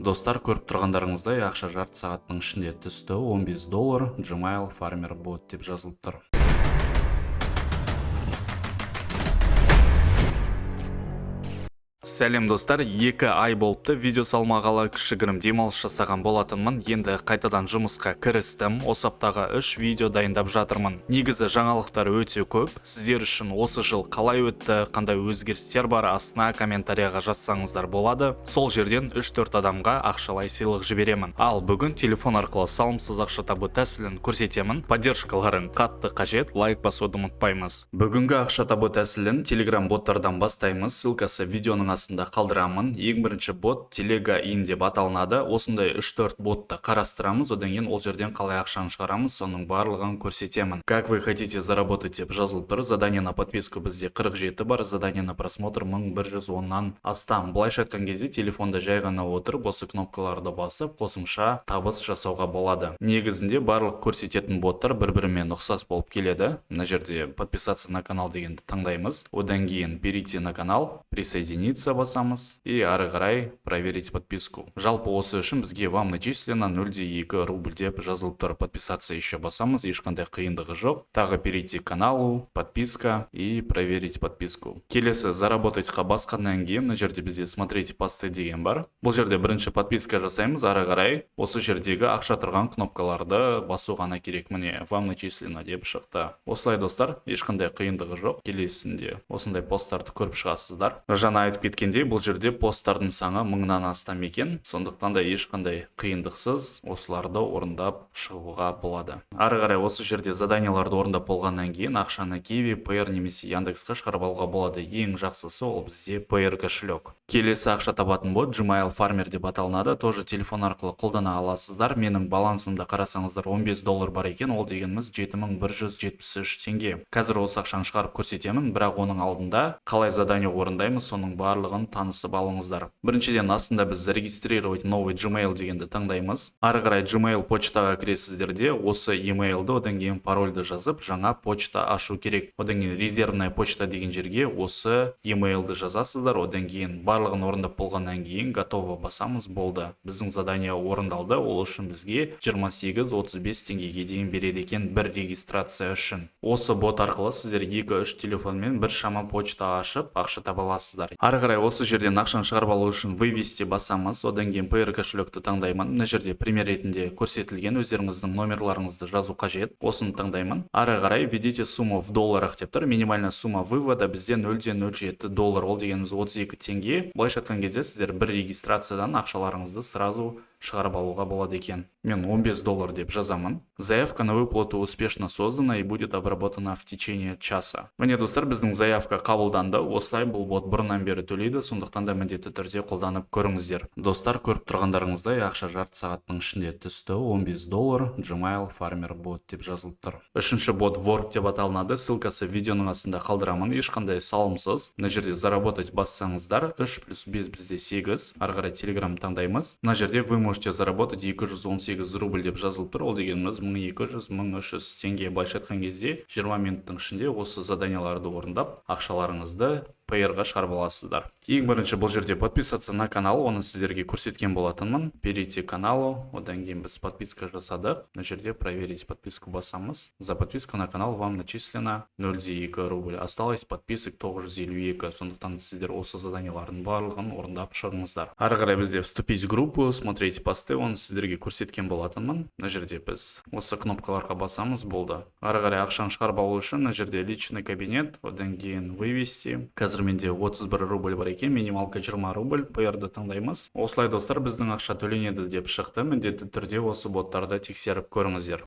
Достар, көріп тұрғандарыңыздай ақша жарты сағаттың ішінде түсті. $15 Gmail Farmer Bot деп жазылып тұр. Сәлем достар, 2 ай болыпты видео салмағалы, кішігірім демалыс жасаған болатынмын. Енді қайтадан жұмысқа кірістім. Осы аптаға 3 видео дайындап жатырмын. Негізі жаңалықтар өте көп. Сіздер үшін осы жыл қалай өтті, қандай өзгерістер бар, астына комментарияға жазсаңыздар болады. Сол жерден 3-4 адамға ақшалай сыйлық жіберемін. Ал бүгін телефон арқылы салымсыз ақша табу тәсілін көрсетемін. Поддержкаларың қатты қажет, лайк басуды ұмытпаймыз. Бүгінгі ақша табу тәсілін Telegram боттардан бастаймыз. Ссылкасы видеоның астында қалдырамын. Ең бірінші бот Телега ин деп аталынады. Осындай 3-4 ботты қарастырамыз. Одан кейін ол жерден қалай ақшаны шығарамыз, соның барлығын көрсетемін. Как вы хотите заработать деп жазылып тұр. Задание на подписку бізде 47 бар, задание на просмотр 1110-нан астам. Былайша айтқан кезде телефонда жай ғана отырып, осы кнопкаларды басып, қосымша табыс жасауға болады. Негізінде барлық көрсететін боттар бір-бірімен ұқсас болып келеді. Мына жерде подписаться на канал дегенді таңдаймыз. Одан кейін перейти на канал, присоединиться басамыз и ары қарай проверить подписку. Жалпы осы үшін бізге вам начислено 0,2 рубль деп жазылып тұр. Подписаться еще басамыз, ешқандай қиындығы жоқ. Тағы перейти к каналу, подписка и проверить подписку. Келесі заработайтьқа басқаннан кейін мына жерде бізде смотреть посты деген бар. Бұл жерде бірінші подписка жасаймыз, ары қарай осы жердегі ақша тұрған кнопкаларды басу ғана керек. Міне вам начислено деп шықты. Осылай достар, ешқандай қиындығы жоқ. Келесінде осындай посттарды көріп шығасыздар. Жаңа айтып кеткендей, бұл жерде посттардың саны 1000-нан астам екен. Сондықтан да ешқандай қиындықсыз осыларды орындап шығуға болады. Ары қарай осы жерде заданияларды орындап болғаннан кейін ақшаны Kiwi, Payeer немесе Яндексқа шығарып алуға болады. Ең жақсысы ол бізде Payeer кошелек. Келесі ақша табатын бот Gmail Farmer деп аталынады. Тоже телефон арқылы қолдана аласыздар. Менің балансымда қарасаңыздар $15 бар екен. Ол дегеніміз 7173 теңге. Қазір осы ақшаны шығарып көрсетемін, бірақ оның алдында қалай задание орындаймыз, соның барлығын танысып алыңыздар. Біріншіден астында біз зарегистрировать новый Gmail дегенді таңдаймыз. Ары қарай Gmail почтаға кіресіздерде осы емейлді, одан кейін парольді жазып, жаңа почта ашу керек. Одан кейін резервная почта деген жерге осы емейлді жазасыздар. Одан кейін барлығын орындап болғаннан кейін готово басамыз, болды. Біздің задание орындалды. Ол үшін бізге 28-35 теңгеге дейін береді екен бір регистрация үшін. Осы бот арқылы сіздер 2-3 телефонмен бір шама почта ашып ақша таба аласыздар. Ары қарай осы жерден ақшаны шығарып алу үшін вывести басамыз. Одан кейін Payeer кошелекті таңдаймын. Мына жерде пример ретінде көрсетілген, өздеріңіздің номерларыңызды жазу қажет. Осыны таңдаймын. Ары қарай введите сумму в долларах деп тұр. Минимальная сумма вывода бізде $0,07. Ол дегеніміз 32 теңге. Былайша айтқан кезде сіздер бір регистрациядан ақшаларыңызды сразу шығарып алуға болады екен. Мен $15 деп жазамын. Заявка на выплату успешно создана и будет обработана в течение часа. Міне достар, біздің заявка қабылданды. Осылай бұл бот бұрыннан бері төлейді, сондықтан да міндетті түрде қолданып көріңіздер. Достар, көріп тұрғандарыңыздай ақша жарты сағаттың ішінде түсті. $15 Gmail Farmer Bot деп жазылып тұр. Үшінші бот Work деп аталынады. Ссылкасы видеоның астында қалдырамын. Ешқандай салымсыз. Мына жерде заработать бассаңыздар 3+5 бізде 8. Ары қарай Telegram таңдаймыз. Мына жерде вы можете заработать 218 рубль деп жазылып тұр. Ол дегеніміз 1200-1300 теңге. Былайша айтқан кезде 20 минуттың ішінде осы заданияларды орындап ақшаларыңызды Payeerға шығарып аласыздар. Ең бірінші бұл жерде подписаться на канал, оны сіздерге көрсеткен болатынмын. Перейти к каналу, одан кейін біз подписка жасадық. Мына жерде проверить подписку басамыз. За подписку на канал вам начислено 0,2 рубль. Осталось подписок 952. Сондықтан сіздер осы заданиялардың барлығын орындап шығыңыздар. Ары қарай бізде вступить в группу, смотреть посты, оны сіздерге көрсеткен болатынмын. Мына жерде біз осы кнопкаларға басамыз, болды. Ары қарай ақшаны шығарып алу үшін мына жерде личный кабинет, одан кейін вывести. Қазір менде 31 рубль бар екен, минималка 20 рубль. Payeerді таңдаймыз. Осылай достар, біздің ақша төленеді деп шықты. Міндетті түрде осы боттарды тексеріп көріңіздер.